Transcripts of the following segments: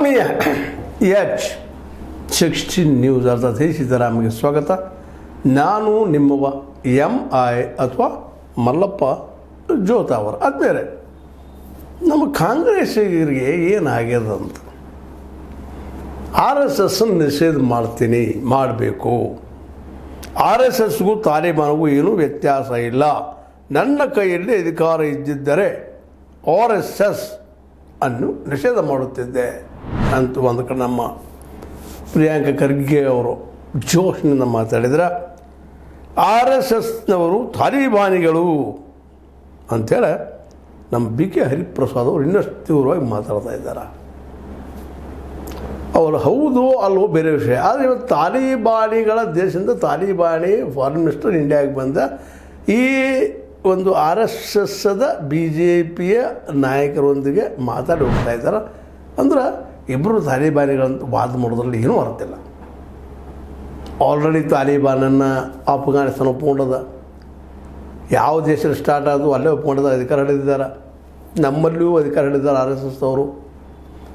ಆತ್ಮೀಯ H16 news ಅರ್ಥಾತ್ ಸಿದ್ದರಾಮಯ್ಯಗೆ ಸ್ವಾಗತ. ನಾನು ನಿಮ್ಮವ MI ಅಥವಾ ಮಲ್ಲಪ್ಪ ಜೋತಾವರ. ಆದ್ಮೇಲೆ ನಮ್ಮ ಕಾಂಗ್ರೆಸ್ಸಿಗರಿಗೆ ಏನಾಗ್ಯದಂತ RSS ನಿಷೇಧ ಮಾಡಬೇಕು. RSSಗೂ ತಾಲಿಬಾನ್ಗೂ ಏನೂ ವ್ಯತ್ಯಾಸ ಇಲ್ಲ. ನನ್ನ ಕೈಯಲ್ಲಿ ಅಧಿಕಾರ ಇದ್ದಿದ್ದರೆ RSS ಅನ್ನು ನಿಷೇಧ ಮಾಡುತ್ತಿದ್ದೆ ಅಂತ ಒಂದು ಕಡೆ ನಮ್ಮ ಪ್ರಿಯಾಂಕ ಖರ್ಗೆ ಅವರು ಜೋಶ್ನಿಂದ ಮಾತಾಡಿದರೆ, RSSನವರು ತಾಲಿಬಾನಿಗಳು ಅಂಥೇಳಿ ನಮ್ಮ BK ಹರಿಪ್ರಸಾದ್ ಅವರು ಇನ್ನಷ್ಟು ತೀವ್ರವಾಗಿ ಮಾತಾಡ್ತಾ ಇದ್ದಾರೆ. ಅವರು ಹೌದು ಅಲ್ಲೋ ಬೇರೆ ವಿಷಯ. ಆದರೆ ಇವತ್ತು ತಾಲಿಬಾನಿಗಳ ದೇಶದಿಂದ ತಾಲಿಬಾನಿ ಫಾರಿನ್ ಮಿನಿಸ್ಟರ್ ಇಂಡಿಯಾಗೆ ಬಂದ ಈ ಒಂದು RSSದ BJPಯ ನಾಯಕರೊಂದಿಗೆ ಮಾತಾಡಿ ಹೋಗ್ತಾ ಇದ್ದಾರೆ. ಅಂದ್ರೆ ಇಬ್ಬರು ತಾಲಿಬಾನಿಗಳಂತ ವಾದ ಮಾಡೋದ್ರಲ್ಲಿ ಏನೂ ಅರ್ಥಿಲ್ಲ. ಆಲ್ರೆಡಿ ತಾಲಿಬಾನನ್ನು ಅಫ್ಘಾನಿಸ್ತಾನ ಒಪ್ಕೊಂಡದ, ಯಾವ ದೇಶದಲ್ಲಿ ಸ್ಟಾರ್ಟ್ ಆದವು ಅಲ್ಲೇ ಒಪ್ಕೊಂಡದ, ಅಧಿಕಾರ ಹಿಡಿದಿದ್ದಾರೆ. ನಮ್ಮಲ್ಲಿಯೂ ಅಧಿಕಾರ ಹಿಡಿದಾರೆ RSS ಅವರು.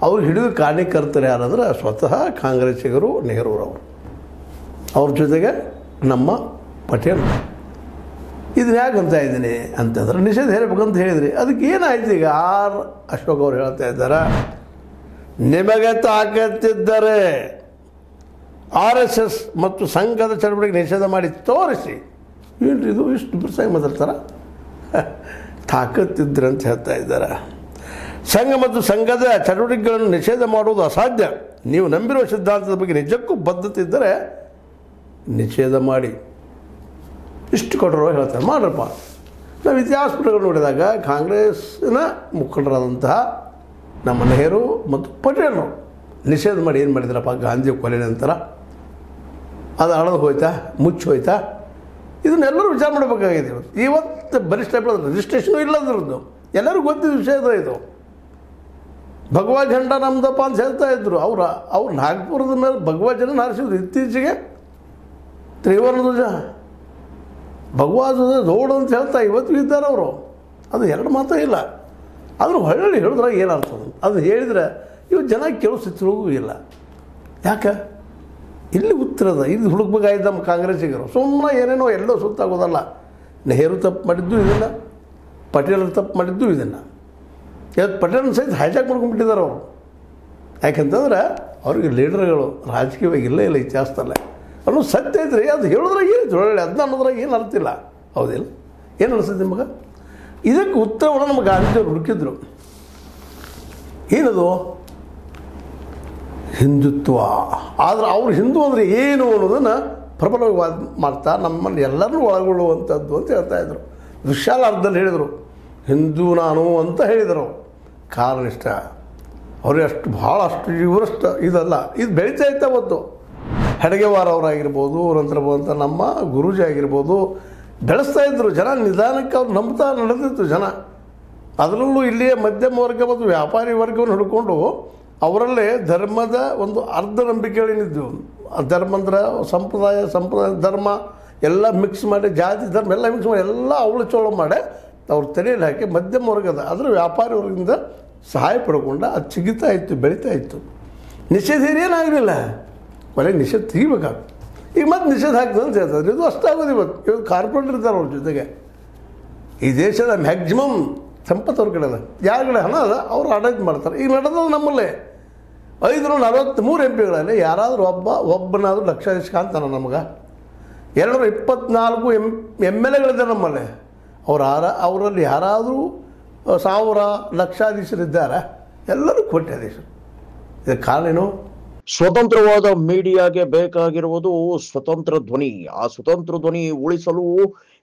ಅವ್ರು ಹಿಡಿದು ಕಾರ್ಯಕರ್ತರು ಯಾರಂದ್ರೆ ಸ್ವತಃ ಕಾಂಗ್ರೆಸ್ಸಿಗರು, ನೆಹರೂರವರು, ಅವ್ರ ಜೊತೆಗೆ ನಮ್ಮ ಪಟೇಲ್. ಇದನ್ನ ಯಾಕೆ ಅಂತ ಇದ್ದೀನಿ ಅಂತಂದ್ರೆ ನಿಷೇಧ ಹೇಳಬೇಕಂತ ಹೇಳಿದ್ರಿ. ಅದಕ್ಕೆ ಏನಾಯ್ತು ಈಗ ಅಶೋಕ್ ಅವ್ರು ಹೇಳ್ತಾ ಇದ್ದಾರೆ, ನಿಮಗೆ ತಾಕತ್ತಿದ್ದರೆ RSS ಮತ್ತು ಸಂಘದ ಚಳವಳಿಗೆ ನಿಷೇಧ ಮಾಡಿ ತೋರಿಸಿ. ಏನು ಇದು ಇಷ್ಟು ಬಿರ್ಸಾಗಿ ಮಾತಾಡ್ತಾರ? ತಾಕತ್ತಿದ್ರೆ ಅಂತ ಹೇಳ್ತಾ ಇದ್ದಾರೆ. ಸಂಘ ಮತ್ತು ಸಂಘದ ಚಟುವಟಿಕೆಗಳನ್ನು ನಿಷೇಧ ಮಾಡುವುದು ಅಸಾಧ್ಯ. ನೀವು ನಂಬಿರುವ ಸಿದ್ಧಾಂತದ ಬಗ್ಗೆ ನಿಜಕ್ಕೂ ಬದ್ಧತೆ ಇದ್ದರೆ ನಿಷೇಧ ಮಾಡಿ. ಇಷ್ಟು ಕಠೋರವಾಗಿ ಹೇಳ್ತಾರೆ. ಮಾಡ್ರಪ್ಪ. ನಾವು ಇತಿಹಾಸ ಪುಟಗಳು ನೋಡಿದಾಗ ಕಾಂಗ್ರೆಸ್ಸಿನ ಮುಖಂಡರಾದಂತಹ ನಮ್ಮ ನೆಹರು ಮತ್ತು ಪಟೇಲರು ನಿಷೇಧ ಮಾಡಿ ಏನು ಮಾಡಿದ್ರಪ್ಪ? ಗಾಂಧಿ ಕೊಲೆ ನಂತರ ಅದು ಅಳದು ಹೋಯ್ತಾ, ಮುಚ್ಚಿ ಹೋಯ್ತಾ? ಇದನ್ನೆಲ್ಲರೂ ವಿಚಾರ ಮಾಡಬೇಕಾಗಿದೆ. ಇವತ್ತು ಬಲಿಷ್ಠ ರಿಜಿಸ್ಟ್ರೇಷನು ಇಲ್ಲದ್ರದ್ದು ಎಲ್ಲರಿಗೂ ಗೊತ್ತಿದ್ದ ವಿಷಯ ಇದು. ಭಗವಾ ಝಂಡ ನಮ್ದಪ್ಪ ಅಂತ ಹೇಳ್ತಾ ಇದ್ರು. ಅವ್ರು ನಾಗ್ಪುರದ ಮೇಲೆ ಭಗವಾ ಜನ ಹಾರಿಸಿದ್ರು. ಇತ್ತೀಚೆಗೆ ತ್ರಿವರ್ಣ ಧ್ವಜ, ಭಗವಾ ಧ್ವಜ ದೌಡ್ ಅಂತ ಹೇಳ್ತಾ ಇವತ್ತು ಇದ್ದಾರೆ ಅವರು. ಅದು ಎರಡು ಮಾತೇ ಇಲ್ಲ. ಆದರೂ ಹೊಳ್ಳಿ ಹೇಳಿದ್ರೆ ಏನರ್ಥ? ಅದು ಹೇಳಿದರೆ ಇವು ಜನ ಕೆಲವು ಸ್ಥಿತಿಗಳಿಗೂ ಇಲ್ಲ. ಯಾಕೆ? ಇಲ್ಲಿ ಉತ್ತರದ ಇದು ಹುಡುಕ್ಬೇಕಾಯ್ತು ನಮ್ಮ ಕಾಂಗ್ರೆಸ್ಸಿಗರು. ಸುಮ್ಮನೆ ಏನೇನೋ ಎಲ್ಲೋ ಸುತ್ತಾಗೋದಲ್ಲ. ನೆಹರು ತಪ್ಪು ಮಾಡಿದ್ದು ಇದನ್ನು, ಪಟೇಲರು ತಪ್ಪು ಮಾಡಿದ್ದು ಇದನ್ನು. ಇವತ್ತು ಪಟೇಲನ ಸಹಿತ ಹೈಜಾಕ್ ಮಾಡ್ಕೊಂಡ್ಬಿಟ್ಟಿದ್ದಾರೆ ಅವರು. ಯಾಕೆಂತಂದ್ರೆ ಅವ್ರಿಗೆ ಲೀಡರ್ಗಳು ರಾಜಕೀಯವಾಗಿ ಇಲ್ಲೇ ಇಲ್ಲ ಇತಿಹಾಸದಲ್ಲೇ ಅನ್ನೋ ಸತ್ಯ ಐತ್ರಿ. ಅದು ಹೇಳಿದ್ರೆ ಏನು ಒಳ್ಳೆ, ಅದನ್ನ ಅನ್ನೋದ್ರಾಗ ಏನು ಅರ್ತಿಲ್ಲ. ಹೌದಿಲ್ಲ? ಏನು ಅನಿಸ್ತದೆ ನಿಮಗೆ? ಇದಕ್ಕೆ ಉತ್ತರವನ್ನು ನಮ್ಮ ಗಾಂಧಿಯವರು ಹುಡುಕಿದ್ರು. ಏನದು? ಹಿಂದುತ್ವ. ಆದರೆ ಅವರು ಹಿಂದೂ ಅಂದರೆ ಏನು ಅನ್ನೋದನ್ನು ಪ್ರಬಲವಾಗಿ ವಾದ ಮಾಡ್ತಾ ನಮ್ಮಲ್ಲಿ ಎಲ್ಲರನ್ನೂ ಒಳಗೊಳ್ಳುವಂಥದ್ದು ಅಂತ ಹೇಳ್ತಾಯಿದ್ರು. ವಿಶಾಲ ಅರ್ಥದಲ್ಲಿ ಹೇಳಿದರು. ಹಿಂದೂ ನಾನು ಅಂತ ಹೇಳಿದರು. ಕಾರಣ ಇಷ್ಟ ಅವ್ರಿಗೆ ಅಷ್ಟು ಭಾಳಷ್ಟು ಇವರಷ್ಟು ಇದಲ್ಲ. ಇದು ಬೆಳೀತಾ ಇತ್ತು. ಅವತ್ತು ಹೆಡಗೇವಾರ ಅವರಾಗಿರ್ಬೋದು, ನಂತರ ಬಂತ ನಮ್ಮ ಗುರೂಜಿ ಆಗಿರ್ಬೋದು, ಬೆಳೆಸ್ತಾ ಇದ್ದರು. ಜನ ನಿಧಾನಕ್ಕೆ ಅವ್ರು ನಂಬ್ತಾ ನಡೆದಿತ್ತು ಜನ. ಅದರಲ್ಲೂ ಇಲ್ಲಿಯ ಮಧ್ಯಮ ವರ್ಗ ಮತ್ತು ವ್ಯಾಪಾರಿ ವರ್ಗವನ್ನು ಹಿಡ್ಕೊಂಡು ಅವರಲ್ಲೇ ಧರ್ಮದ ಒಂದು ಅರ್ಧ ನಂಬಿಕೆಗಳೇನಿದ್ದು, ಧರ್ಮ ಅಂದ್ರೆ ಸಂಪ್ರದಾಯ ಧರ್ಮ ಎಲ್ಲ ಮಿಕ್ಸ್ ಮಾಡಿ, ಜಾತಿ ಧರ್ಮ ಎಲ್ಲ ಮಿಕ್ಸ್ ಮಾಡಿ ಎಲ್ಲ ಅವಳು ಚೋಳ ಮಾಡಿ ಅವ್ರ ತಲೆಯಲ್ಲಿ ಹಾಕಿ ಮಧ್ಯಮ ವರ್ಗದ ಅದರ ವ್ಯಾಪಾರಿ ವರ್ಗದಿಂದ ಸಹಾಯ ಪಡ್ಕೊಂಡು ಅದು ಚಿಗಿತಾ ಇತ್ತು, ಬೆಳೀತಾ ಇತ್ತು. ನಿಷೇಧ ಏನಾಗಲಿಲ್ಲ. ಕೊನೆಗೆ ನಿಷೇಧ ತೆಗಿಬೇಕಾಗ್ತದೆ. ಈಗ ಮತ್ತೆ ನಿಷೇಧ ಹಾಕ್ತದೆ ಅಂತ ಹೇಳ್ತಾರೆ. ಇದು ಅಷ್ಟಾಗೋದು. ಇವತ್ತು ಕಾರ್ಪೊರೇಟ್ ಇರ್ತಾರೆ ಅವ್ರ ಜೊತೆಗೆ. ಈ ದೇಶದ ಮ್ಯಾಕ್ಸಿಮಮ್ ಸಂಪತ್ತು ಅವ್ರ ಕಡೆ ಅದ. ಯಾರ ಕಡೆ ಹಣ ಅದ ಅವ್ರು ಆಡಳಿತ ಮಾಡ್ತಾರೆ. ಈಗ ನಡೆದದು ನಮ್ಮಲ್ಲೇ 543 MPಗಳಲ್ಲಿ ಯಾರಾದರೂ ಒಬ್ಬನಾದರೂ ಲಕ್ಷಾಧೀಶ ಅಂತಾನೆ ನಮಗೆ. 224 MLAಗಳಿದ್ದಾರೆ ನಮ್ಮಲ್ಲಿ. ಅವರಲ್ಲಿ ಯಾರಾದರೂ 1000 ಲಕ್ಷಾಧೀಶರಿದ್ದಾರೆ. ಎಲ್ಲರೂ ಕೋಟ್ಯಾಧೀಶರು. ಇದಕ್ಕೆ ಕಾರಣ ಏನು? ಸ್ವತಂತ್ರವಾದ ಮೀಡಿಯಾಗೆ ಬೇಕಾಗಿರುವುದು ಸ್ವತಂತ್ರ ಧ್ವನಿ. ಆ ಸ್ವತಂತ್ರ ಧ್ವನಿ ಉಳಿಸಲು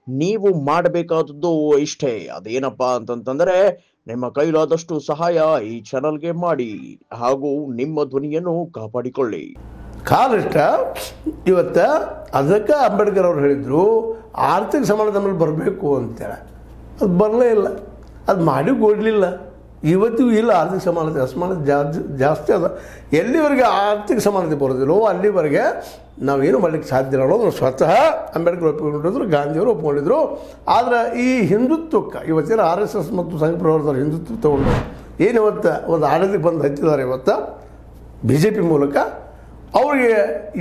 ನೀವು ಮಾಡಬೇಕಾದದ್ದು ಇಷ್ಟೇ. ಅದೇನಪ್ಪಾ ಅಂತಂತಂದ್ರೆ ನಿಮ್ಮ ಕೈಲಾದಷ್ಟು ಸಹಾಯ ಈ ಚಾನಲ್ಗೆ ಮಾಡಿ ಹಾಗೂ ನಿಮ್ಮ ಧ್ವನಿಯನ್ನು ಕಾಪಾಡಿಕೊಳ್ಳಿ. ಕಾರಣ ಇಷ್ಟ. ಇವತ್ತು ಅದಕ್ಕೆ ಅಂಬೇಡ್ಕರ್ ಅವರು ಹೇಳಿದರು ಆರ್ಥಿಕ ಸಮಾನತೆ ಬರಬೇಕು ಅಂತೇಳಿ. ಅದು ಬರಲೇ ಇಲ್ಲ. ಅದು ಮಾಡಿ ಕೊಡಲಿಲ್ಲ. ಇವತ್ತಿಗೂ ಇಲ್ಲ ಆರ್ಥಿಕ ಸಮಾನತೆ. ಅಸಮಾನತೆ ಜಾಸ್ತಿ ಅದ. ಎಲ್ಲಿವರೆಗೆ ಆರ್ಥಿಕ ಸಮಾನತೆ ಬರೋದಿಲ್ಲೋ ಅಲ್ಲಿವರೆಗೆ ನಾವೇನು ಮಾಡಲಿಕ್ಕೆ ಸಾಧ್ಯ ಇಲ್ಲ ಅನ್ನೋದು ಸ್ವತಃ ಅಂಬೇಡ್ಕರ್ ಒಪ್ಪಿಕೊಂಡಿದ್ರು, ಗಾಂಧಿಯವರು ಒಪ್ಪಿಕೊಂಡಿದ್ರು. ಆದರೆ ಈ ಹಿಂದುತ್ವಕ್ಕೆ ಇವತ್ತಿನ RSS ಮತ್ತು ಸಂಘ ಪರಿವಾರದವರು ಹಿಂದುತ್ವ ತಗೊಂಡು ಏನು ಇವತ್ತು ಒಂದು ಆಡಳಿತಕ್ಕೆ ಬಂದು ಹತ್ತಿದ್ದಾರೆ. ಇವತ್ತು BJP ಮೂಲಕ ಅವರಿಗೆ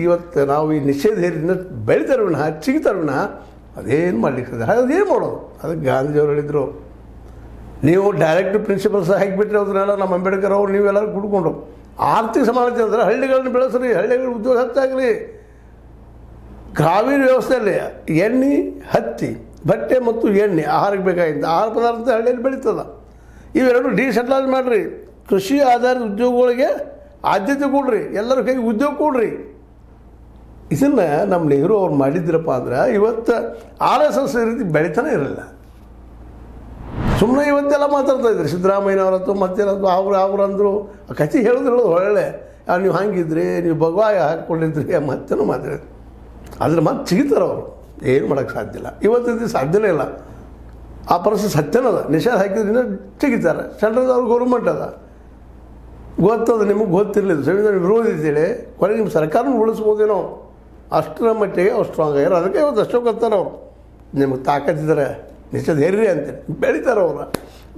ಇವತ್ತು ನಾವು ಈ ನಿಷೇಧ ಹೇರಿನ ಬೆಳಿತಾರೆ ವಿನಃ ಚಿಗಿತಾರೆ ವಿನಃ ಅದೇನು ಮಾಡಲಿಕ್ಕೆ ಅದೇನು ಮಾಡೋದು. ಅದಕ್ಕೆ ಗಾಂಧಿಯವರು ಹೇಳಿದರು, ನೀವು ಡೈರೆಕ್ಟ್ ಪ್ರಿನ್ಸಿಪಲ್ಸ್ ಹಾಕಿಬಿಟ್ರೆ ಅದನ್ನೆಲ್ಲ ನಮ್ಮ ಅಂಬೇಡ್ಕರ್ ಅವರು ನೀವೆಲ್ಲರೂ ಕುಡ್ಕೊಂಡು ಆರ್ಥಿಕ ಸಮಾನತೆ ಅಂದರೆ ಹಳ್ಳಿಗಳನ್ನ ಬೆಳೆಸ್ರಿ, ಹಳ್ಳಿಗಳ ಉದ್ಯೋಗ ಹೆಚ್ಚಾಗಲಿ. ಗ್ರಾಮೀಣ ವ್ಯವಸ್ಥೆಯಲ್ಲಿ ಎಣ್ಣೆ, ಹತ್ತಿ, ಬಟ್ಟೆ ಮತ್ತು ಎಣ್ಣೆ ಆಹಾರಕ್ಕೆ ಬೇಕಾಗಿತ್ತು ಆಹಾರ ಪದಾರ್ಥ ಹಳ್ಳಿಯಲ್ಲಿ ಬೆಳೀತದ. ಇವೆರಡು ಡಿಸೆಂಟ್ರಲೈಸ್ ಮಾಡಿರಿ, ಕೃಷಿ ಆಧಾರಿತ ಉದ್ಯೋಗಗಳಿಗೆ ಆದ್ಯತೆ ಕೊಡ್ರಿ, ಎಲ್ಲರ ಕೈಗೆ ಉದ್ಯೋಗ ಕೊಡ್ರಿ. ಇದನ್ನು ನಮ್ಮ ನೆಹರು ಅವ್ರು ಮಾಡಿದ್ರಪ್ಪ ಅಂದ್ರೆ ಇವತ್ತು RSS ಈ ರೀತಿ ಬೆಳಿತಾನೆ ಇರಲಿಲ್ಲ. ಸುಮ್ಮನೆ ಇವತ್ತೆಲ್ಲ ಮಾತಾಡ್ತಾ ಇದ್ರಿ ಸಿದ್ದರಾಮಯ್ಯನವರತ್ತು ಮತ್ತೇನತ್ತು ಅವ್ರು ಅಂದರು ಕಥೆ ಹೇಳಿದ್ರು ಒಳ್ಳೆ ನೀವು ಹಂಗಿದ್ರಿ, ನೀವು ಭಗವಾಯ ಹಾಕ್ಕೊಂಡಿದ್ರಿ ಮತ್ತೇನೋ ಮಾತಾಡಿದ್ರು. ಅದ್ರ ಮತ್ತೆ ಸಿಗ್ತಾರೆ ಅವರು, ಏನು ಮಾಡೋಕ್ಕೆ ಸಾಧ್ಯ ಇಲ್ಲ. ಇವತ್ತಿದ್ದು ಸಾಧ್ಯನೇ ಇಲ್ಲ. ಆ ಪರಿಸ್ಥಿತಿ ಸತ್ಯನದ. ನಿಷೇಧ ಹಾಕಿದ್ರಿಂದ ತೆಗಿತಾರೆ. ಸೆಂಟ್ರಲ್ದವ್ರು ಗೌರ್ಮೆಂಟ್ ಅದ, ಗೊತ್ತದ, ನಿಮಗೆ ಗೊತ್ತಿರಲಿಲ್ಲ, ಸಂವಿಧಾನ ವಿರೋಧಿ ಅಂತೇಳಿ ಕೊನೆಗೆ ನಿಮ್ಮ ಸರ್ಕಾರನ ಉಳಿಸ್ಬೋದೇನೋ ಅಷ್ಟರ ಮಟ್ಟಿಗೆ ಅವ್ರು ಸ್ಟ್ರಾಂಗ್ ಆಗ್ಯಾರ. ಅದಕ್ಕೆ ಇವತ್ತು ಅಷ್ಟೋ ಗೊತ್ತಾರೆ ಅವರು, ನಿಮಗೆ ತಾಕತ್ತಿದ್ದಾರೆ ನಿಷೇಧ ಹೇರ್ರಿ ಅಂತೇಳಿ ಬೆಳಿತಾರೆ ಅವರು.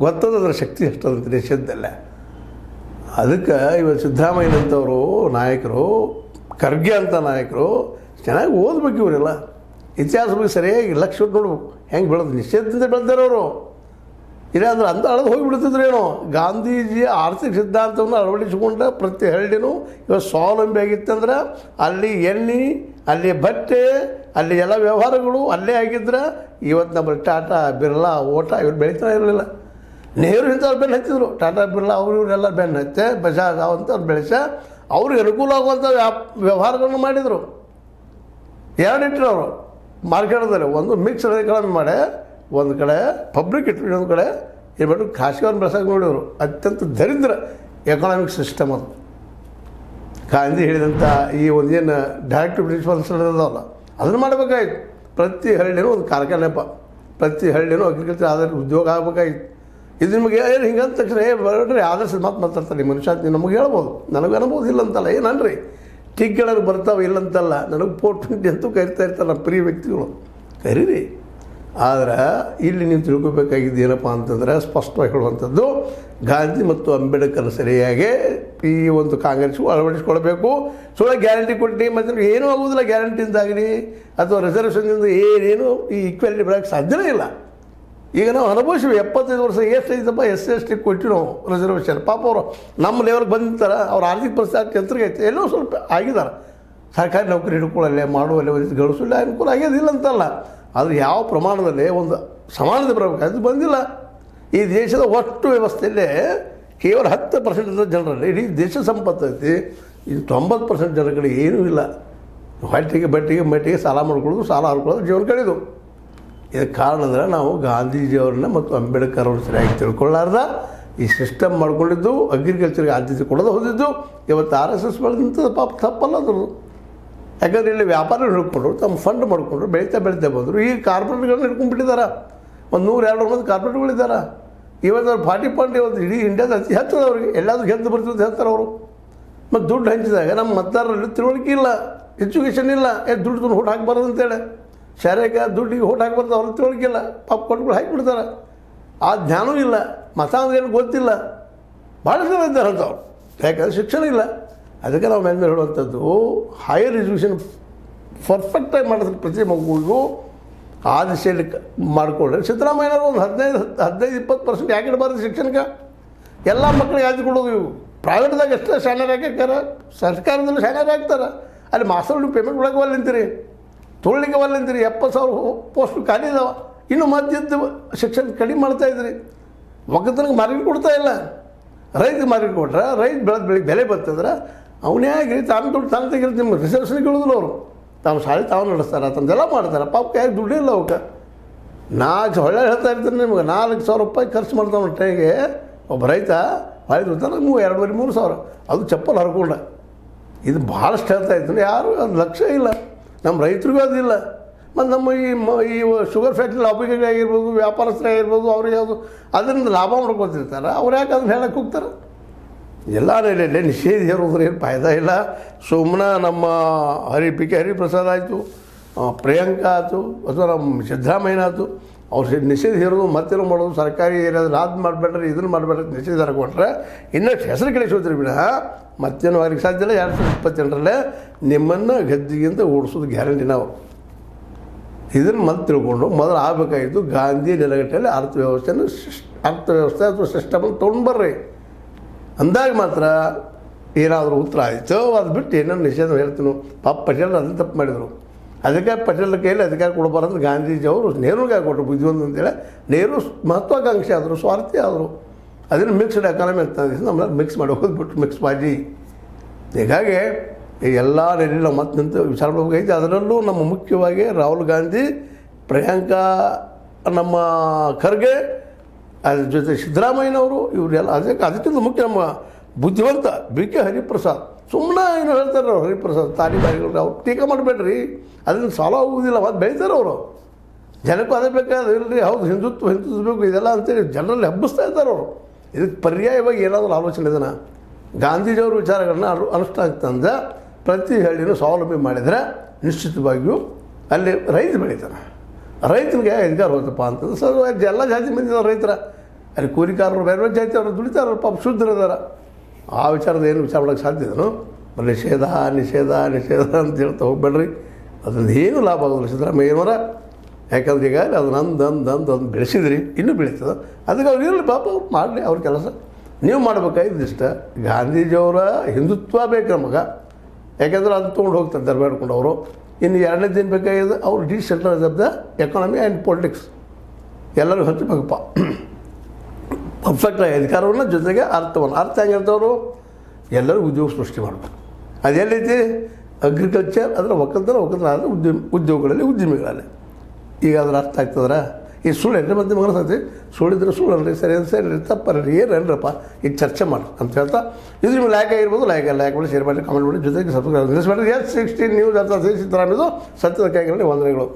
ಗೊತ್ತದ ಅದರ ಶಕ್ತಿ ಎಷ್ಟದಂತ ನಿಷೇಧದಲ್ಲ. ಅದಕ್ಕೆ ಇವತ್ತು ಸಿದ್ದರಾಮಯ್ಯನಂಥವರು ನಾಯಕರು, ಖರ್ಗೆ ಅಂತ ನಾಯಕರು ಚೆನ್ನಾಗಿ ಓದಬೇಕು. ಇವರೆಲ್ಲ ಇತಿಹಾಸ ಬಗ್ಗೆ ಸರಿಯಾಗಿ ಲಕ್ಷ ನೋಡ್ಬೇಕು, ಹೆಂಗೆ ಬೆಳೆದು ನಿಷೇಧದಿಂದ ಬೆಳೆದಾರೆ ಅವರು. ಇಲ್ಲಾಂದ್ರೆ ಅಂತ ಅಳದು ಹೋಗಿಬಿಡ್ತಿದ್ರೇನೋ. ಗಾಂಧೀಜಿಯ ಆರ್ಥಿಕ ಸಿದ್ಧಾಂತವನ್ನು ಅಳವಡಿಸಿಕೊಂಡ ಪ್ರತಿ ಹಳ್ಳಿನೂ ಇವತ್ತು ಸ್ವಾವಲಂಬಿ ಆಗಿತ್ತಂದ್ರೆ ಅಲ್ಲಿ ಎಣ್ಣೆ, ಅಲ್ಲಿ ಬಟ್ಟೆ, ಅಲ್ಲಿ ಎಲ್ಲ ವ್ಯವಹಾರಗಳು ಅಲ್ಲೇ ಆಗಿದ್ರೆ ಇವತ್ತು ನಮ್ಮಲ್ಲಿ ಟಾಟಾ, ಬಿರ್ಲಾ, ಓಟಾ ಇವ್ರು ಬೆಳೀತಾ ಇರಲಿಲ್ಲ. ನೆಹರು ಇಂಥವ್ರು ಬೆನ್ನು ಹತ್ತಿದ್ರು. ಟಾಟಾ, ಬಿರ್ಲಾ ಅವರು ಇವರೆಲ್ಲ ಬೆನ್ನು ಹತ್ತೆ ಬಜಾಜ್ ಅವಂಥವ್ರು ಬೆಳೆಸ ಅವ್ರಿಗೆ ಅನುಕೂಲ ಆಗುವಂಥ ವ್ಯವಹಾರಗಳನ್ನು ಮಾಡಿದರು. ಎರಡಿಟ್ಟರು ಅವರು ಮಾರ್ಕೆಟದಲ್ಲಿ. ಒಂದು ಮಿಕ್ಸ್ ಎಕಾನಮಿ ಮಾಡಿ ಒಂದು ಕಡೆ ಪಬ್ಲಿಕ್ ಇಟ್ಟು, ಇನ್ನೊಂದು ಕಡೆ ಇರ್ಬಿಟ್ಟು ಖಾಸಗಿಯವ್ರನ್ನ ಬೆಳೆಸೋಕೆ ನೋಡಿದರು. ಅತ್ಯಂತ ದರಿದ್ರ ಎಕನಾಮಿಕ್ ಸಿಸ್ಟಮ್ ಅದು. ಗಾಂಧಿ ಹೇಳಿದಂಥ ಈ ಒಂದೇನು ಡೈರೆಕ್ಟ್ ಪ್ರಿನ್ಸಿಪಲ್ಸ್ ಇರೋದಲ್ಲ ಅದನ್ನು ಮಾಡಬೇಕಾಗಿತ್ತು. ಪ್ರತಿ ಹಳ್ಳಿನೂ ಒಂದು ಕಾರ್ಖಾನೆಪ್ಪ, ಪ್ರತಿ ಹಳ್ಳಿನೂ ಅಗ್ರಿಕಲ್ಚರ್ ಆಧಾರಿತ ಉದ್ಯೋಗ ಆಗಬೇಕಾಗಿತ್ತು. ಇದು ನಿಮಗೆ ಏನು ಹಿಂಗಂದ ತಕ್ಷಣ ಬರ್ರಿ ಆದರ್ಶ ಮಾತು ಮಾತಾಡ್ತಾರೆ ಮನುಷ್ಯ ಅಂತ ನಮಗೆ ಹೇಳ್ಬೋದು, ನನಗೆ ಅನ್ಬೋದು ಇಲ್ಲ ಅಂತಲ್ಲ. ಏನನ್ರಿ ಟಿಕ್ಗಳರು ಬರ್ತಾವೆ ಇಲ್ಲಂತಲ್ಲ, ನನಗೆ 420 ಅಂತೂ ಕರಿತಾ ಇರ್ತಾರೆ ನಮ್ಮ ಪ್ರಿಯ ವ್ಯಕ್ತಿಗಳು, ಕರೀರಿ. ಆದರೆ ಇಲ್ಲಿ ನೀವು ತಿಳ್ಕೊಬೇಕಾಗಿದ್ದು ಏನಪ್ಪ ಅಂತಂದರೆ ಸ್ಪಷ್ಟವಾಗಿ ಹೇಳುವಂಥದ್ದು, ಗಾಂಧಿ ಮತ್ತು ಅಂಬೇಡ್ಕರ್ ಸರಿಯಾಗಿ ಈ ಒಂದು ಕಾಂಗ್ರೆಸ್ಗೂ ಅಳವಡಿಸ್ಕೊಳ್ಬೇಕು. ಸುಳ್ಳ ಗ್ಯಾರಂಟಿ ಕೊಟ್ಟು ಮತ್ತು ಏನೂ ಆಗೋದಿಲ್ಲ ಗ್ಯಾರಂಟಿಯಿಂದಾಗಲಿ ಅಥವಾ ರಿಸರ್ವೇಷನ್ನಿಂದ ಏನೇನು ಈ ಈಕ್ವಾಲಿಟಿ ಬರೋಕ್ಕೆ ಸಾಧ್ಯವೇ ಇಲ್ಲ. ಈಗ ನಾವು ಅನುಭವಿಸಿವಿ 75 ವರ್ಷ ಎಷ್ಟೈತಪ್ಪ SC/ST ಕೊಟ್ಟು ನಾವು ರಿಸರ್ವೇಷನ್. ಪಾಪ ಅವರು ನಮ್ಮ ಲೆವೆಲ್ಗೆ ಬಂದಿರ್ತಾರೆ, ಅವ್ರ ಆರ್ಥಿಕ ಪರಿಸ್ಥಿತಿ ಎತ್ತರಗೈತೆ, ಎಲ್ಲೋ ಸ್ವಲ್ಪ ಆಗಿದ್ದಾರೆ. ಸರ್ಕಾರಿ ನೌಕರಿ ಹಿಡ್ಕೊಳ್ಳಲ್ಲೇ ಮಾಡುವಲ್ಲೇ ಒಂದು ಗಳಿಸಲ್ಲ ಅನುಕೂಲ ಆಗ್ಯೋದಿಲ್ಲ ಅಂತಲ್ಲ. ಅದು ಯಾವ ಪ್ರಮಾಣದಲ್ಲಿ ಒಂದು ಸಮಾನತೆ ಬರಬೇಕು ಅದು ಬಂದಿಲ್ಲ. ಈ ದೇಶದ ಒಟ್ಟು ವ್ಯವಸ್ಥೆಯಲ್ಲೇ ಕೇವಲ 10% ಜನರಲ್ಲಿ ಇಡೀ ದೇಶ ಸಂಪತ್ತು ಐತಿ. ಇದು 90% ಜನಗಳಿಗೆ ಏನೂ ಇಲ್ಲ. ಹೊಟ್ಟೆಗೆ ಬಟ್ಟೆಗೆ ಮಟ್ಟಿಗೆ ಸಾಲ ಮಾಡ್ಕೊಳ್ಳೋದು, ಸಾಲ ಹರ್ಕೊಳ್ಳೋದು, ಜೀವನ ಕಳೆದು. ಇದಕ್ಕೆ ಕಾರಣ ಅಂದರೆ ನಾವು ಗಾಂಧೀಜಿಯವ್ರನ್ನ ಮತ್ತು ಅಂಬೇಡ್ಕರ್ ಅವ್ರನ್ನ ಸರಿಯಾಗಿ ತಿಳ್ಕೊಳ್ಳಾರ್ದ ಈ ಸಿಸ್ಟಮ್ ಮಾಡ್ಕೊಂಡಿದ್ದು, ಅಗ್ರಿಕಲ್ಚರ್ಗೆ ಆದ್ಯತೆ ಕೊಡೋದು ಹೋದಿದ್ದು. ಇವತ್ತು RSS ಬೆಳೆದಂಥದ್ದು ಪಾಪ ತಪ್ಪಲ್ಲ ಅದ್ರದ್ದು. ಯಾಕಂದರೆ ಇಲ್ಲಿ ವ್ಯಾಪಾರ ಹಿಡ್ಕೊಂಡ್ರು, ತಮ್ಮ ಫಂಡ್ ಮಾಡಿಕೊಂಡ್ರು, ಬೆಳೀತಾ ಬಂದರು. ಈ ಕಾರ್ಪೊರೇಟ್ಗಳನ್ನ ಹಿಡ್ಕೊಂಡ್ಬಿಟ್ಟಿದ್ದಾರೆ. ಒಂದು 100-200 ಮಂದಿ ಕಾರ್ಪೊರೇಟ್ಗಳಿದ್ದಾರೆ. ಇವತ್ತು ಅವ್ರು 40 ಪಾಯಿಂಟ್ ಇವತ್ತು ಇಡೀ ಇಂಡಿಯಾದ ಅತಿ ಹೆಚ್ಚದ ಅವ್ರಿಗೆ ಎಲ್ಲಾದರೂ ಗೆದ್ದು ಬರ್ತಿದ್ದು ಹೇಳ್ತಾರೆ ಅವರು. ಮತ್ತು ದುಡ್ಡು ಹಂಚಿದಾಗ ನಮ್ಮ ಮತದಾರರಲ್ಲಿ ತಿಳುವಳಿಕೆ ಇಲ್ಲ, ಎಜುಕೇಷನ್ ಇಲ್ಲ. ದುಡ್ಡು ಓಟ್ ಹಾಕಬಾರ್ದು ಅಂತೇಳಿ ಶಾಲೆಗೆ ದುಡ್ಡಿಗೆ ಓಟ್ ಹಾಕಬಾರ್ದು, ಅವ್ರಿಗೆ ತಿಳುವಳಿಕೆ ಇಲ್ಲ. ಪಾಪ ಕೊಟ್ಗಳು ಹಾಕಿಬಿಡ್ತಾರೆ. ಆ ಜ್ಞಾನವೂ ಇಲ್ಲ, ಮತ ಅಂದ್ರೆ ಏನು ಗೊತ್ತಿಲ್ಲ. ಭಾಳ ಜನ ಇದ್ದಾರೆ ಅಂತವ್ರು, ಯಾಕಂದರೆ ಶಿಕ್ಷಣ ಇಲ್ಲ. ಅದಕ್ಕೆ ನಾವು ಮೇಲೆ ಹೇಳುವಂಥದ್ದು ಹೈಯರ್ ಎಜುಕೇಷನ್ ಪರ್ಫೆಕ್ಟಾಗಿ ಮಾಡಿದ್ರೆ ಪ್ರತಿ ಮಗುವಿಗೂ ಆ ದಿಶೆಯಲ್ಲಿ ಮಾಡಿಕೊಂಡ್ರೆ ಸಿದ್ದರಾಮಯ್ಯನವರು ಒಂದು 15-20% ಯಾಕೆ ಇಡಬಾರ್ದು ಶಿಕ್ಷಣಕ್ಕೆ? ಎಲ್ಲ ಮಕ್ಕಳಿಗೆ ಯಾಕೆ ಕೊಡೋದು? ಇವು ಪ್ರೈವೇಟ್ದಾಗ ಎಷ್ಟೇ ಶಾಲೆರ್ ಹಾಕ್ಯಾರ, ಸರ್ಕಾರದಲ್ಲಿ ಶಾಲೆರ್ ಹಾಕ್ತಾರೆ. ಅಲ್ಲಿ ಮಾಸ್ತರ್ ಪೇಮೆಂಟ್ ಕೊಡೋಕೆ ಒಲ್ಲೆಂತೀರಿ, ತೊಗೊಳ್ಳಿಕ್ಕೆ ಒಲ್ಲೆಂತೀರಿ. 70,000 ಪೋಸ್ಟ್ ಖಾಲಿ ಇದಾವೆ. ಇನ್ನು ಮಧ್ಯದ ಶಿಕ್ಷಣ ಕಡಿಮೆ ಮಾಡ್ತಾಯಿದ್ರಿ. ಒಕ್ಕತನಕ್ಕೆ ಮಾರ್ಕೆಟ್ ಕೊಡ್ತಾ ಇಲ್ಲ. ರೈತ ಮಾರ್ಕೆಟ್ ಕೊಟ್ರೆ ರೈತ ಬೆಳೆದ ಬೆಲೆ ಬರ್ತಂದ್ರೆ ಅವನೇ ಆಗಿ ತಾನು ದುಡ್ಡು ತಾನು ತೆಗಿರುತ್ತೆ. ನಿಮ್ಮ ರಿಸರ್ವೇಷನ್ ಕೇಳೋದಿಲ್ಲ ಅವರು. ತಾವು ಶಾಲೆ ತಾವು ನಡೆಸ್ತಾರೆ, ತಂದೆಲ್ಲ ಮಾಡ್ತಾರೆ. ಪಾಪ ಕೈಯಾಗಿ ದುಡ್ಡೇ ಇಲ್ಲ ಅವಕ್ಕೆ. 4 ಒಳ್ಳೆ ಹೇಳ್ತಾ ಇರ್ತೀನಿ ನಿಮ್ಗೆ, 4,000 ರೂಪಾಯಿ ಖರ್ಚು ಮಾಡ್ತಾವೆ ಟ್ರೈನಿಗೆ ಒಬ್ಬ ರೈತ. ಹೊಳೆ ದುಡ್ತಾನೆ 2,500-3,000, ಅದು ಚಪ್ಪಲ್ ಹರ್ಕೊಂಡ. ಇದು ಭಾಳಷ್ಟು ಹೇಳ್ತಾ ಇದ್ದೀನಿ. ಯಾರು ಅದು ಲಕ್ಷ್ಯ ಇಲ್ಲ, ನಮ್ಮ ರೈತರಿಗೂ ಅದಿಲ್ಲ. ಮತ್ತು ನಮ್ಮ ಈ ಶುಗರ್ ಫ್ಯಾಕ್ಟ್ರಿ ಲಾಬಿಗಳಿಗಾಗಿರ್ಬೋದು, ವ್ಯಾಪಾರಸ್ಥರಾಗಿರ್ಬೋದು, ಅವ್ರಿಗೆ ಯಾವುದು ಅದರಿಂದ ಲಾಭ ಮಾಡ್ಕೊತಿರ್ತಾರೆ. ಅವ್ರು ಯಾಕೆ ಅದನ್ನ ಹೇಳಕ್ಕೆ ಹೋಗ್ತಾರೆ? ಎಲ್ಲ ನೆಲೆಯಲ್ಲಿ ನಿಷೇಧ ಹೇರೋದ್ರೆ ಏನು ಫಾಯ್ದಾ ಇಲ್ಲ. ಸುಮ್ಮನೆ ನಮ್ಮ ಹರಿಪ್ರಸಾದ್ ಆಯಿತು, ಪ್ರಿಯಾಂಕಾ ಆಯಿತು, ಅಥವಾ ನಮ್ಮ ಸಿದ್ದರಾಮಯ್ಯನ ಆಯಿತು, ಅವ್ರು ನಿಷೇಧ ಹೇರೋದು ಮತ್ತೇನೋ ಮಾಡೋದು ಸರ್ಕಾರಿ ಏರಿಯಾದಲ್ಲಿ ಅದು ಮಾಡಬೇಡ್ರಿ ಇದನ್ನು ಮಾಡಬೇಡ್ರಿ ನಿಷೇಧ ಕೊಟ್ಟರೆ ಇನ್ನಷ್ಟು ಹೆಸರು ಕೆಡಿಸೋದ್ರಿ ವಿನಃ ಮತ್ತೇನು ಆಗ್ಲಿಕ್ಕೆ ಸಾಧ್ಯ ಇಲ್ಲ. 2028ರಲ್ಲೇ ನಿಮ್ಮನ್ನು ಗದ್ದಿಗಿಂತ ಓಡಿಸೋದು ಗ್ಯಾರಂಟಿ ನಾವು. ಇದನ್ನು ಮತ್ತೆ ತಿಳ್ಕೊಂಡು ಮೊದಲು ಆಗಬೇಕಾಗಿತ್ತು ಗಾಂಧಿ ನೆಲಗಟ್ಟೆಯಲ್ಲಿ ಅರ್ಥವ್ಯವಸ್ಥೆ ಅಥವಾ ಸಿಸ್ಟಮನ್ನು ತೊಗೊಂಡು ಬರ್ರಿ ಅಂದಾಗ ಮಾತ್ರ ಏನಾದರೂ ಉತ್ತರ ಆಯಿತು. ಅದು ಬಿಟ್ಟು ಏನೇನು ನಿಷೇಧ ಹೇಳ್ತೀನಿ. ಪಾಪ ಪಟೇಲ್ ಅದನ್ನು ತಪ್ಪು ಮಾಡಿದರು. ಅದಕ್ಕೆ ಪಟೇಲ್ ಕೈಯಲ್ಲಿ ಅಧಿಕಾರ ಕೊಡಬಾರ್ದು ಗಾಂಧೀಜಿಯವರು ನೆಹರುಗೆ ಕೊಟ್ಟರು ಬುದ್ಧಿವಂತ ಅಂತೇಳಿ. ನೆಹರು ಮಹತ್ವಾಕಾಂಕ್ಷಿ ಆದರು, ಸ್ವಾರ್ಥಿ ಆದರು. ಅದನ್ನು ಮಿಕ್ಸ್ಡ್ ಎಕಾನಮಿ ಅಂತ ನಮ್ಮನ್ನ ಮಿಕ್ಸ್ ಮಾಡಿ ಹೋಗ್ಬಿಟ್ಟು ಮಿಕ್ಸ್ ಮಾಡಿ. ಹೀಗಾಗಿ ಎಲ್ಲ ನೆಲೆಯಲ್ಲಿ ನಾವು ಮತ್ತೆ ನಿಂತು ವಿಚಾರ ಮಾಡಬೇಕಾಗಿದೆ. ಅದರಲ್ಲೂ ನಮ್ಮ ಮುಖ್ಯವಾಗಿ ರಾಹುಲ್ ಗಾಂಧಿ, ಪ್ರಿಯಾಂಕಾ, ನಮ್ಮ ಖರ್ಗೆ, ಅದ್ರ ಜೊತೆ ಸಿದ್ದರಾಮಯ್ಯನವರು ಇವರೆಲ್ಲ ಅದಕ್ಕಿಂತ ಮುಖ್ಯ ನಮ್ಮ ಬುದ್ಧಿವಂತ BK ಹರಿಪ್ರಸಾದ್. ಸುಮ್ಮನೆ ಏನು ಹೇಳ್ತಾರೆ ಅವ್ರು ಹರಿಪ್ರಸಾದ್ ತಾಲಿಬಾನಿಗಳು. ಅವ್ರು ಟೀಕೆ ಮಾಡಬೇಡ್ರಿ, ಅದನ್ನು ಸಾಲ ಆಗುವುದಿಲ್ಲ. ಮತ್ತು ಬೆಳೀತಾರೆ ಅವರು. ಜನಕ್ಕೂ ಅದೇ ಬೇಕಾದ್ರೆ ಇರಲಿ, ಹೌದು ಹಿಂದುತ್ವ ಬೇಕು ಇದೆಲ್ಲ ಅಂತೇಳಿ ಜನರಲ್ಲಿ ಹಬ್ಬಿಸ್ತಾ ಇದ್ದಾರೆ ಅವರು. ಇದಕ್ಕೆ ಪರ್ಯಾಯವಾಗಿ ಏನಾದರೂ ಆಲೋಚನೆ ಇದನ್ನು ಗಾಂಧೀಜಿಯವ್ರ ವಿಚಾರಗಳನ್ನ ಅನುಷ್ಠಾನ ತಂದ ಪ್ರತಿ ಹಳ್ಳಿನೂ ಸ್ವಾವಲಂಬಿ ಮಾಡಿದರೆ ನಿಶ್ಚಿತವಾಗಿಯೂ ಅಲ್ಲಿ ರೈತ ಬೆಳೀತಾನೆ. ರೈತನಿಗೆ ಅಧಿಕಾರ ಹೋಗ್ತಪ್ಪ ಅಂತಂದ್ರೆ ಸರ್ ಎಲ್ಲ ಜಾತಿ ಮಂದಿ ರೈತರ ಅಲ್ಲಿ ಕೂಲಿಕಾರರು ಬೇರೆ ಬೇರೆ ಜಾತಿ ಅವರು ದುಡಿತಾರ, ಪಾಪ ಶುದ್ಧರಿದ್ದಾರೆ. ಆ ವಿಚಾರದ ಏನು ವಿಚಾರ ಮಾಡೋಕ್ಕೆ ಸಾಧ್ಯ ಇದನ್ನು ನಿಷೇಧ ನಿಷೇಧ ನಿಷೇಧ ಅಂತ ಹೇಳ್ತಾ ಹೋಗ್ಬೇಡ್ರಿ. ಅದರಿಂದ ಏನೂ ಲಾಭ ಆಗೋದಿಲ್ಲ ಸಿದ್ದರಾಮಯ್ಯನವರ. ಯಾಕಂದ್ರೆ ಈಗ ಅದನ್ನು ಅಂದು ಬೆಳೆಸಿದ್ರಿ, ಇನ್ನೂ ಬೆಳೀತದೆ. ಅದಕ್ಕೆ ಅವ್ರು ಇರಲಿ ಪಾಪ, ಅವ್ರು ಮಾಡಲಿ ಅವ್ರ ಕೆಲಸ. ನೀವು ಮಾಡಬೇಕಾಗಿದ್ದು ಇಷ್ಟ, ಗಾಂಧೀಜಿಯವರ ಹಿಂದುತ್ವ ಬೇಕು ನಮಗೆ. ಯಾಕೆಂದ್ರೆ ಅದು ತೊಗೊಂಡು ಹೋಗ್ತಾರೆ ದರ್ಬಾಡ್ಕೊಂಡು ಅವರು. ಇನ್ನು ಎರಡನೇ ದಿನ ಬೇಕಾಗಿದೆ ಅವರು decentralise of the economy and politics ಎಲ್ಲರೂ ಹಂಚಬೇಕಪ್ಪ ಪರ್ಫೆಕ್ಟಾಗಿ ಅಧಿಕಾರವನ್ನು ಜೊತೆಗೆ ಅರ್ಥ ಹೆಂಗಿರ್ತವರು ಎಲ್ಲರೂ ಉದ್ಯೋಗ ಸೃಷ್ಟಿ ಮಾಡಬೇಕು. ಅದೆಲ್ಲೈತಿ ಅಗ್ರಿಕಲ್ಚರ್ ಅದರ ಒಕ್ಕಲ್ತನ ಆದರೆ ಉದ್ಯೋಗಗಳಲ್ಲಿ ಉದ್ಯಮಿಗಳಲ್ಲಿ. ಈಗ ಅದ್ರ ಅರ್ಥ ಆಗ್ತದ್ರೆ ಈ ಸುಳ್ಳು ಎಂಟು ಮಂದಿ ಮಗನಸತಿ ಸುಳ್ಳಿದ್ರೆ ಸುಳ್ಳು ಅಲ್ರಿ, ಸರಿ ಸರಿ ತಪ್ಪಲ್ರಿ ಏನ್ರಪ್ಪ ಈಗ ಚರ್ಚೆ ಮಾಡಿ ಅಂತ ಹೇಳ್ತಾ ಇದು ನಿಮ್ಗೆ ಲೈಕ್ ಆಗಿರ್ಬೋದು. ಲೈಕ್ ಮಾಡಿ ಶೇರ್ ಮಾಡಿ, ಕಮೆಂಟ್ ಮಾಡಿ, ಜೊತೆಗೆ ಸಬ್ಸ್ಕ್ರೈಬ್ ಮಾಡಿ. 16 ನ್ಯೂಸ್ ಅರ್ಥ ಸಿದ್ದರಾಮಯ್ಯದು ಸತ್ಯದ ಕೈಗಳಲ್ಲಿ ವಂದನೆಗಳು.